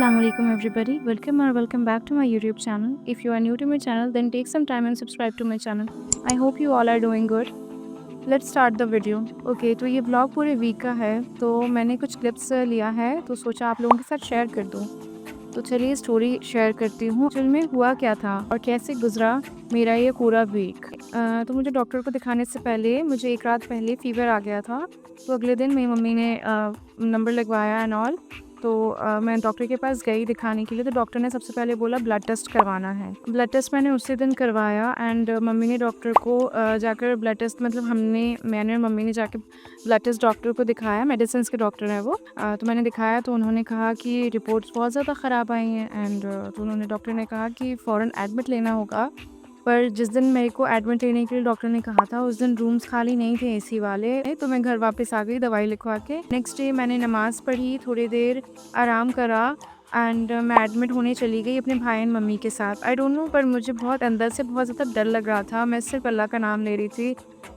Assalamualaikum everybody. Welcome back to my YouTube channel. If you are new to my channel, then take some time and subscribe to my channel. I hope you all are doing good. Let's start the video. Okay, तो ये blog पूरे week का है, तो मैंने कुछ clips लिया है, तो सोचा आप लोगों के साथ शेयर कर दूँ। तो चलिए स्टोरी शेयर करती हूँ। एक्चुअल में हुआ क्या था और कैसे गुजरा मेरा ये पूरा वीक। तो मुझे डॉक्टर को दिखाने से पहले मुझे एक रात पहले फ़ीवर आ गया था। तो अगले दिन मेरी मम्मी ने नंबर लगवाया एंड ऑल। तो मैं डॉक्टर के पास गई दिखाने के लिए। तो डॉक्टर ने सबसे पहले बोला ब्लड टेस्ट करवाना है। ब्लड टेस्ट मैंने उसी दिन करवाया एंड मम्मी ने डॉक्टर को जाकर ब्लड टेस्ट मैंने और मम्मी ने जाकर ब्लड टेस्ट डॉक्टर को दिखाया। मेडिसिन के डॉक्टर है वो। तो मैंने दिखाया तो उन्होंने कहा कि रिपोर्ट्स बहुत ज़्यादा ख़राब आई हैं एंड तो डॉक्टर ने कहा कि फ़ौरन एडमिट लेना होगा। पर जिस दिन मेरे को एडमिट लेने के लिए डॉक्टर ने कहा था उस दिन रूम्स खाली नहीं थे एसी वाले। तो मैं घर वापस आ गई दवाई लिखवा के। नेक्स्ट डे मैंने नमाज़ पढ़ी, थोड़ी देर आराम करा एंड मैं एडमिट होने चली गई अपने भाई एंड मम्मी के साथ। आई डोंट नो, पर मुझे बहुत अंदर से बहुत ज़्यादा डर लग रहा था। मैं सिर्फ अल्लाह का नाम ले रही थी।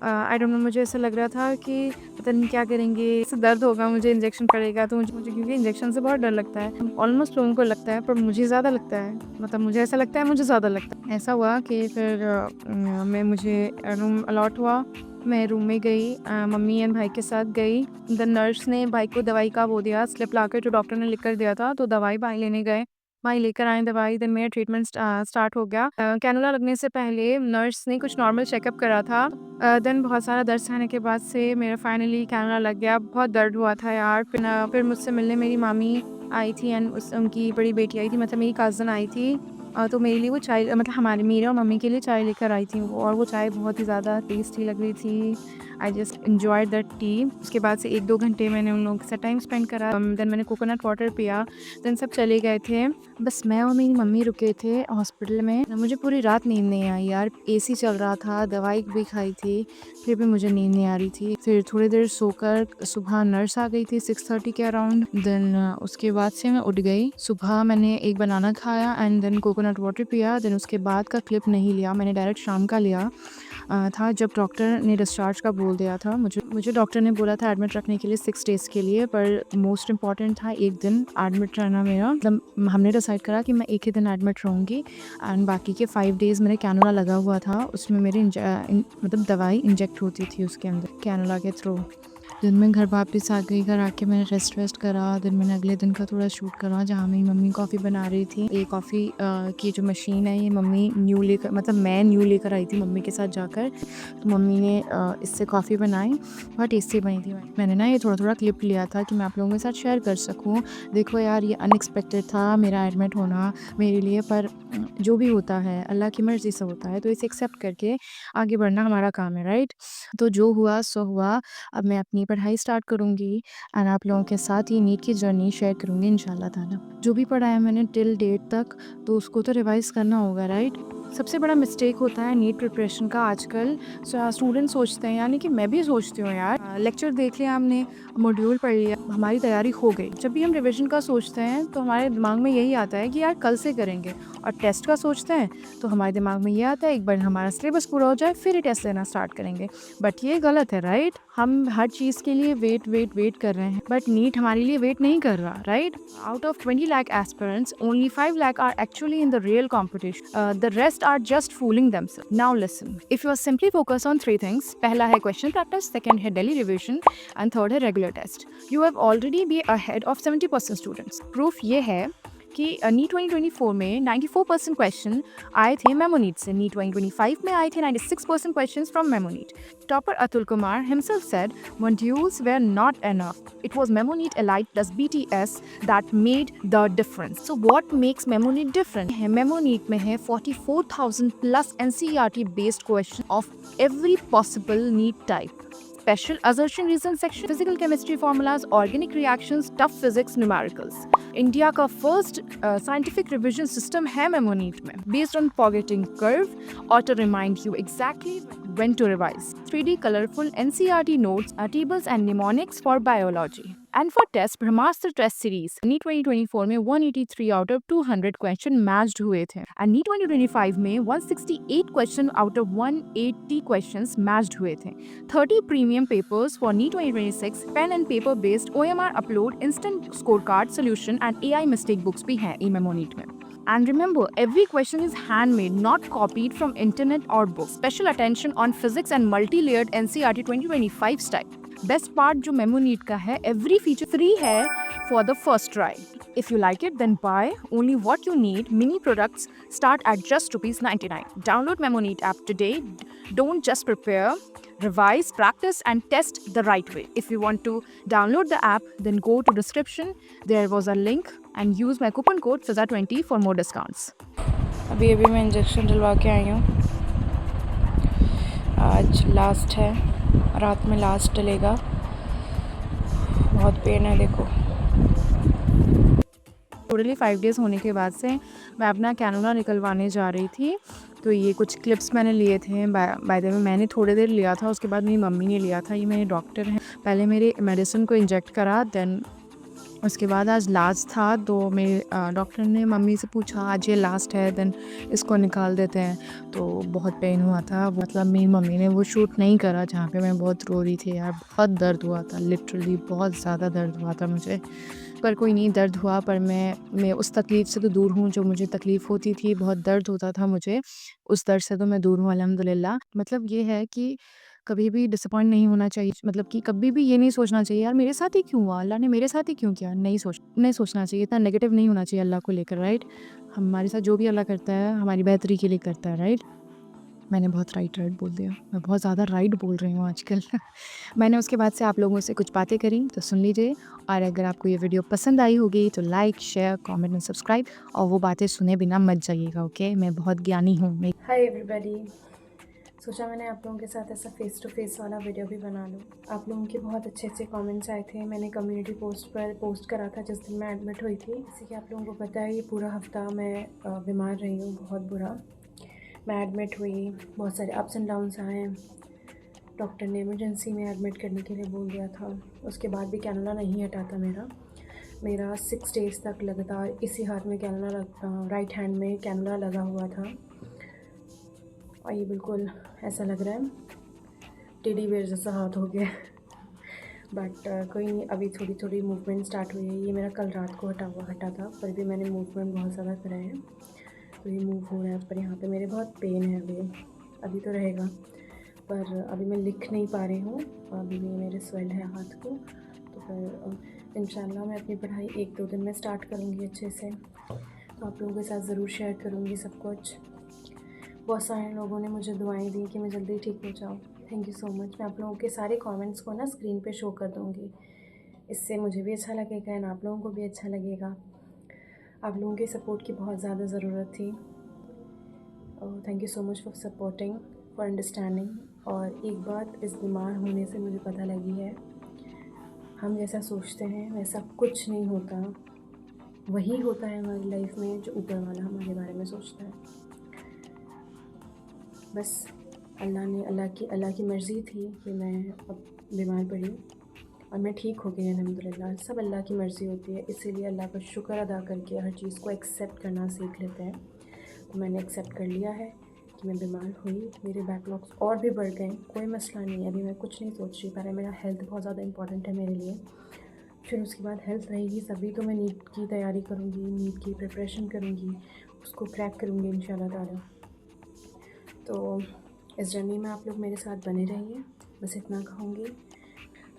आई डोंट नो, मुझे ऐसा लग रहा था कि पता नहीं क्या करेंगे, इससे दर्द होगा, मुझे इंजेक्शन पड़ेगा। तो मुझे क्योंकि इंजेक्शन से बहुत डर लगता है। ऑलमोस्ट लोगों को लगता है पर मुझे ज़्यादा लगता है, मतलब मुझे ऐसा लगता है मुझे ज़्यादा लगता है। ऐसा हुआ कि फिर मुझे रूम अलॉट हुआ। मैं रूम में गई, मम्मी एंड भाई के साथ गई। द नर्स ने भाई को दवाई का वो दिया, स्लिप लाकर जो डॉक्टर ने लिख कर दिया था। तो दवाई भाई लेने गए, भाई लेकर आए दवाई। देन मेरा ट्रीटमेंट स्टार्ट हो गया। कैनुला लगने से पहले नर्स ने कुछ नॉर्मल चेकअप करा था। देन बहुत सारा दर्द सहने के बाद से मेरा फाइनली कैनुला लग गया। बहुत दर्द हुआ था यार। फिर मुझसे मिलने मेरी मामी आई थी एंड उनकी बड़ी बेटी आई थी, मतलब मेरी कज़न आई थी। तो मेरे लिए वो चाय, मतलब मेरे और मम्मी के लिए चाय लेकर आई थी वो, और वो चाय बहुत ही ज़्यादा टेस्टी लग रही थी। I just enjoyed that T. उसके बाद से 1-2 घंटे मैंने उन लोगों के साथ टाइम स्पेंड करा। देन मैंने कोकोनट वाटर पिया। देन सब चले गए थे, बस मैं और मेरी मम्मी रुके थे हॉस्पिटल में। मुझे पूरी रात नींद नहीं आई यार। एसी चल रहा था, दवाई भी खाई थी, फिर भी मुझे नींद नहीं आ रही थी। फिर थोड़ी देर सोकर सुबह नर्स आ गई थी 6:30 के अराउंड। देन उसके बाद से मैं उठ गई। सुबह मैंने एक बनाना खाया एंड देन कोकोनट वाटर पिया। देन उसके बाद का क्लिप नहीं लिया, मैंने डायरेक्ट शाम का लिया था जब डॉक्टर ने डिस्चार्ज का बोल दिया था। मुझे डॉक्टर ने बोला था एडमिट रखने के लिए 6 डेज़ के लिए, पर मोस्ट इम्पॉर्टेंट था 1 दिन एडमिट रहना मेरा। मतलब हमने डिसाइड करा कि मैं 1 ही दिन एडमिट रहूँगी एंड बाकी के 5 डेज़ मेरे कैनुला लगा हुआ था। उसमें मेरी मतलब दवाई इंजेक्ट होती थी उसके अंदर कैनुला के थ्रू। दिन में घर वापस आ गई। घर आके मैंने रेस्ट करा। दिन मैंने अगले दिन का थोड़ा शूट करा जहाँ मेरी मम्मी कॉफ़ी बना रही थी। ये कॉफ़ी की जो मशीन है ये मम्मी मैं न्यू लेकर आई थी मम्मी के साथ जाकर। तो मम्मी ने इससे कॉफ़ी बनाई, बहुत टेस्टी बनी थी। मैंने ना ये थोड़ा क्लिप लिया था कि मैं आप लोगों के साथ शेयर कर सकूँ। देखो यार, ये अनएक्सपेक्टेड था मेरा एडमिट होना मेरे लिए, पर जो भी होता है अल्लाह की मर्ज़ी से होता है, तो इसे एक्सेप्ट करके आगे बढ़ना हमारा काम है, राइट? तो जो हुआ सो हुआ। अब मैं अपनी पढ़ाई स्टार्ट करूँगी एंड आप लोगों के साथ ये नीट की जर्नी शेयर करूँगी इंशाल्लाह ताला। जो भी पढ़ा है मैंने टिल डेट तक, तो उसको तो रिवाइज़ करना होगा, राइट? सबसे बड़ा मिस्टेक होता है नीट प्रिपरेशन का आजकल। स्टूडेंट सोचते हैं, यानी कि मैं भी सोचती हूँ यार, लेक्चर देख लिया हमने, मॉड्यूल पढ़ लिया, हमारी तैयारी हो गई। जब भी हम रिविजन का सोचते हैं तो हमारे दिमाग में यही आता है कि यार कल से करेंगे, और टेस्ट का सोचते हैं तो हमारे दिमाग में ये आता है एक बार हमारा सिलेबस पूरा हो जाए फिर ही टेस्ट लेना स्टार्ट करेंगे। बट ये गलत है, राइट? हम हर चीज़ के लिए वेट कर रहे हैं, बट नीट हमारे लिए वेट नहीं कर रहा, right? Out of 20 lakh aspirants, only 5 lakh are actually in the real competition. The rest are just fooling themselves. Now listen. If you are simply focused on 3 things, पहला है question practice, second है daily revision, and third है regular test, you have already be ahead of 70% students. Proof ये है कि NEET 2024 में 94% question आए थे मेमोनीट से। नीट 2025 में आए थे 96% questions from Memonit. Topper Atul Kumar himself said modules were not enough. It was Memoneet Elite plus BTS that made the difference. So what makes Memoneet different? Memoneet में है 44,000 plus NCERT based question of every possible NEET type. Special assertion reason section, physical chemistry formulas, organic reactions, tough physics, numericals. India का first scientific revision system है memo NEET में, based on pocketing curve और to remind you exactly when to revise. 3D colorful NCERT notes, tables and mnemonics for biology. And for test Brahmastra test series NEET 2024 में 183 out of 200 question matched हुए थे and NEET 2025 में 168 question out of 180 questions matched हुए थे। 30 premium papers for NEET 2026 pen and paper based OMR upload, instant score card solution and AI mistake books भी हैं eMemo NEET में। And remember, every question is handmade, not copied from internet or books. Special attention on physics and multi-layered NCERT 2025 style. Best part जो memo NEET का है, every feature free है for the first try. If you like it, then buy only what you need. Mini products start at just ₹99. Download Memo Neat app today. Don't just prepare, revise, practice, and test the right way. If you want to download the app, then go to description. There was a link and use my coupon code FIZA20 for more discounts. अभी मैं injection डलवा के आई हूँ। आज last है, रात में last डलेगा। बहुत पेन है, देखो। टोटली 5 डेज़ होने के बाद से मैं अपना कैनुला निकलवाने जा रही थी। तो ये कुछ क्लिप्स मैंने लिए थे। बाय द वे मैंने थोड़ी देर लिया था, उसके बाद मेरी मम्मी ने लिया था। ये मेरे डॉक्टर हैं। पहले मेरे मेडिसिन को इंजेक्ट करा, देन उसके बाद आज लास्ट था, तो मेरे डॉक्टर ने मम्मी से पूछा आज ये लास्ट है, देन इसको निकाल देते हैं। तो बहुत पेन हुआ था। मतलब मेरी मम्मी ने वो शूट नहीं करा जहाँ पे मैं बहुत रो रही थी यार। बहुत दर्द हुआ था, लिटरली बहुत ज़्यादा दर्द हुआ था मुझे। पर कोई नहीं, दर्द हुआ पर मैं उस तकलीफ़ से तो दूर हूँ जो मुझे तकलीफ़ होती थी। बहुत दर्द होता था मुझे, उस दर्द से तो मैं दूर हूँ अल्हम्दुलिल्लाह। मतलब ये है कि कभी भी डिसअपॉइंट नहीं होना चाहिए। मतलब कि कभी भी ये नहीं सोचना चाहिए यार मेरे साथ ही क्यों हुआ, अल्लाह ने मेरे साथ ही क्यों किया। नहीं सोचना चाहिए, इतना नेगेटिव नहीं होना चाहिए अल्लाह को लेकर, राइट। हमारे साथ जो भी अल्लाह करता है हमारी बेहतरी के लिए करता है, राइट। मैंने बहुत राइट बोल दिया, मैं बहुत ज़्यादा राइट बोल रही हूँ आजकल। मैंने उसके बाद से आप लोगों से कुछ बातें करी, तो सुन लीजिए। और अगर आपको ये वीडियो पसंद आई होगी तो like, share, comment and subscribe. और वो बातें सुने बिना मत जाइएगा, ओके। मैं बहुत ज्ञानी हूँ। हाय एवरीबॉडी, सोचा मैंने आप लोगों के साथ ऐसा फेस टू फेस वाला वीडियो भी बना लूँ। आप लोगों के बहुत अच्छे अच्छे कमेंट्स आए थे। मैंने कम्युनिटी पोस्ट पर पोस्ट करा था जिस दिन मैं एडमिट हुई थी। जैसे कि आप लोगों को पता है, ये पूरा हफ्ता मैं बीमार रही हूँ, बहुत बुरा। मैं एडमिट हुई, बहुत सारे अप्स एंड डाउन्स आए। डॉक्टर ने इमरजेंसी में एडमिट करने के लिए बोल दिया था। उसके बाद भी कैनुला नहीं हटा था मेरा 6 डेज़ तक लगातार इसी हाथ में कैनुला राइट हैंड में कैनुला लगा हुआ था। और ये बिल्कुल ऐसा लग रहा है टेडी बेयर जैसा हाथ हो गया। बट कोई नहीं, अभी थोड़ी थोड़ी मूवमेंट स्टार्ट हुई है। ये मेरा कल रात को हटा था, पर भी मैंने मूवमेंट बहुत ज़्यादा करा है, तो ये मूव हो रहा है। पर यहाँ पे मेरे बहुत पेन है अभी तो रहेगा। पर अभी मैं लिख नहीं पा रही हूँ, अभी भी मेरे स्वेल है हाथ को। तो फिर इंशाल्लाह मैं अपनी पढ़ाई 1-2 दिन में स्टार्ट करूँगी अच्छे से। तो आप लोगों के साथ ज़रूर शेयर करूँगी सब कुछ। बहुत सारे लोगों ने मुझे दुआएं दी कि मैं जल्दी ठीक हो जाऊँ। Thank you so much. मैं आप लोगों के सारे कमेंट्स को ना स्क्रीन पे शो कर दूँगी। इससे मुझे भी अच्छा लगेगा एंड आप लोगों को भी अच्छा लगेगा। आप लोगों के सपोर्ट की बहुत ज़्यादा ज़रूरत थी। Thank you so much for supporting, for understanding. और एक बात इस बीमार होने से मुझे पता लगी है, हम जैसा सोचते हैं वैसा कुछ नहीं होता। वही होता है हमारी लाइफ में जो ऊपर वाला हमारे बारे में सोचता है। बस अल्लाह की मर्ज़ी थी कि मैं अब बीमार पड़ी और मैं ठीक हो गई अल्हम्दुलिल्लाह। सब अल्लाह की मर्ज़ी होती है, इसीलिए अल्लाह का शुक्र अदा करके हर चीज़ को एक्सेप्ट करना सीख लेते हैं। तो मैंने एक्सेप्ट कर लिया है कि मैं बीमार हुई। मेरे बैकलॉग्स और भी बढ़ गए, कोई मसला नहीं है। अभी मैं कुछ नहीं सोच रही, पहले मेरा हेल्थ बहुत ज़्यादा इंपॉर्टेंट है मेरे लिए। फिर उसके बाद हेल्थ रहेगी तभी तो मैं नीट की तैयारी करूँगी, नीट की प्रिपरेशन करूँगी, उसको क्रैक करूँगी इंशाल्लाह ताला। तो इस जर्नी में आप लोग मेरे साथ बने रहिए, बस इतना कहूँगी।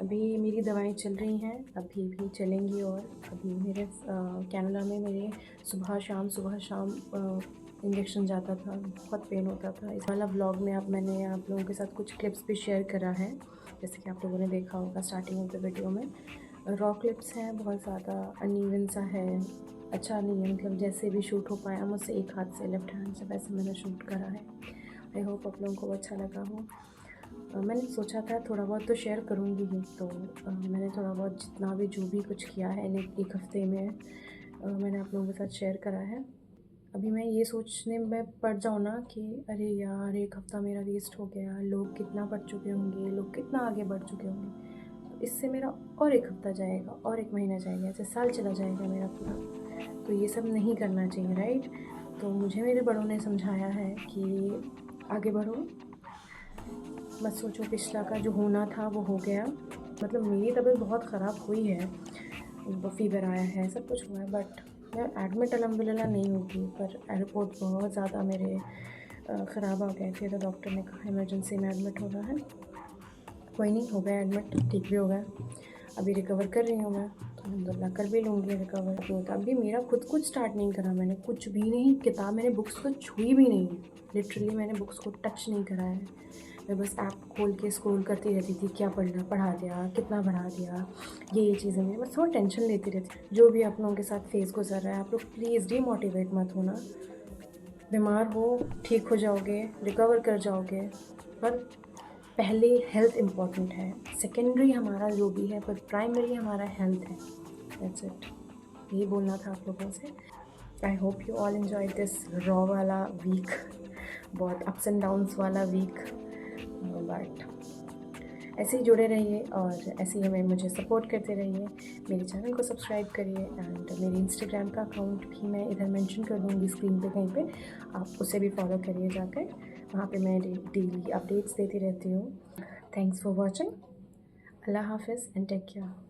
अभी मेरी दवाएं चल रही हैं, अभी भी चलेंगी। और अभी मेरे कैनुला में मेरे सुबह शाम इंजेक्शन जाता था, बहुत पेन होता था। इस वाला व्लॉग में मैंने आप लोगों के साथ कुछ क्लिप्स भी शेयर करा है, जैसे कि आप लोगों ने देखा होगा स्टार्टिंग ऑफ द वीडियो में। रॉ क्लिप्स हैं, बहुत ज़्यादा अनइवन सा है, अच्छा नहीं है। मतलब जैसे भी शूट हो पाया मुझसे एक हाथ से, लेफ्ट हैंड से, वैसे मैंने शूट करा है। आई होप आप लोगों को अच्छा लगा हो। मैंने सोचा था थोड़ा बहुत तो शेयर करूँगी ही, तो मैंने थोड़ा बहुत जितना भी जो भी कुछ किया है एक हफ़्ते में मैंने आप लोगों के साथ शेयर करा है। अभी मैं ये सोचने में पड़ जाऊँ ना कि अरे यार, एक हफ़्ता मेरा वेस्ट हो गया, लोग कितना पढ़ चुके होंगे, लोग कितना आगे बढ़ चुके होंगे। इससे मेरा और एक हफ्ता जाएगा और एक महीना जाएगा, ऐसे साल चला जाएगा मेरा पूरा। तो ये सब नहीं करना चाहिए, राइट। तो मुझे मेरे बड़ों ने समझाया है कि आगे बढ़ो, मत सोचो पिछला का, जो होना था वो हो गया। मतलब मेरी तबीयत बहुत ख़राब हुई है, वो फीवर आया है, सब कुछ हुआ है, बट मैं एडमिट अल्हम्दुलिल्लाह नहीं हुई। पर रिपोर्ट बहुत ज़्यादा मेरे ख़राब आ गए थे, तो डॉक्टर ने कहा इमरजेंसी में एडमिट होना है। कोई नहीं, हो गया एडमिट, ठीक भी हो गया। अभी रिकवर कर रही हूँ मैं, तो अल्हम्दुलिल्लाह कर भी लूँगी रिकवर। तो अभी मेरा खुद कुछ स्टार्ट नहीं करा मैंने, कुछ भी नहीं, किताब मैंने बुक्स को छुई भी नहीं, लिटरली मैंने बुक्स को टच नहीं करा है। मैं बस ऐप खोल के स्क्रॉल करती रहती थी, क्या पढ़ना, पढ़ा दिया, कितना पढ़ा दिया, ये चीज़ें मेरी बस थोड़ा टेंशन लेती रहती। जो भी आप लोगों के साथ फेस गुजर रहा है, आप लोग प्लीज़ डीमोटिवेट मत होना। बीमार हो, ठीक हो जाओगे, रिकवर कर जाओगे, पर पहले हेल्थ इम्पॉर्टेंट है, सेकेंडरी हमारा जो भी है, पर प्राइमरी हमारा हेल्थ है। दैट्स इट, यही बोलना था आप लोगों से। I hope you all enjoy this raw वाला वीक, बहुत अप्स एंड डाउन्स वाला वीक, बट ऐसे ही जुड़े रहिए और ऐसे ही हमें मुझे सपोर्ट करते रहिए। मेरे चैनल को सब्सक्राइब करिए एंड मेरे इंस्टाग्राम का अकाउंट भी मैं इधर मेंशन कर दूँगी स्क्रीन पे कहीं पे, आप उसे भी फॉलो करिए जाकर, वहाँ पे मैं डेली अपडेट्स देती रहती हूँ। Thanks for watching. अल्लाह हाफिज़ एंड टेक केयर।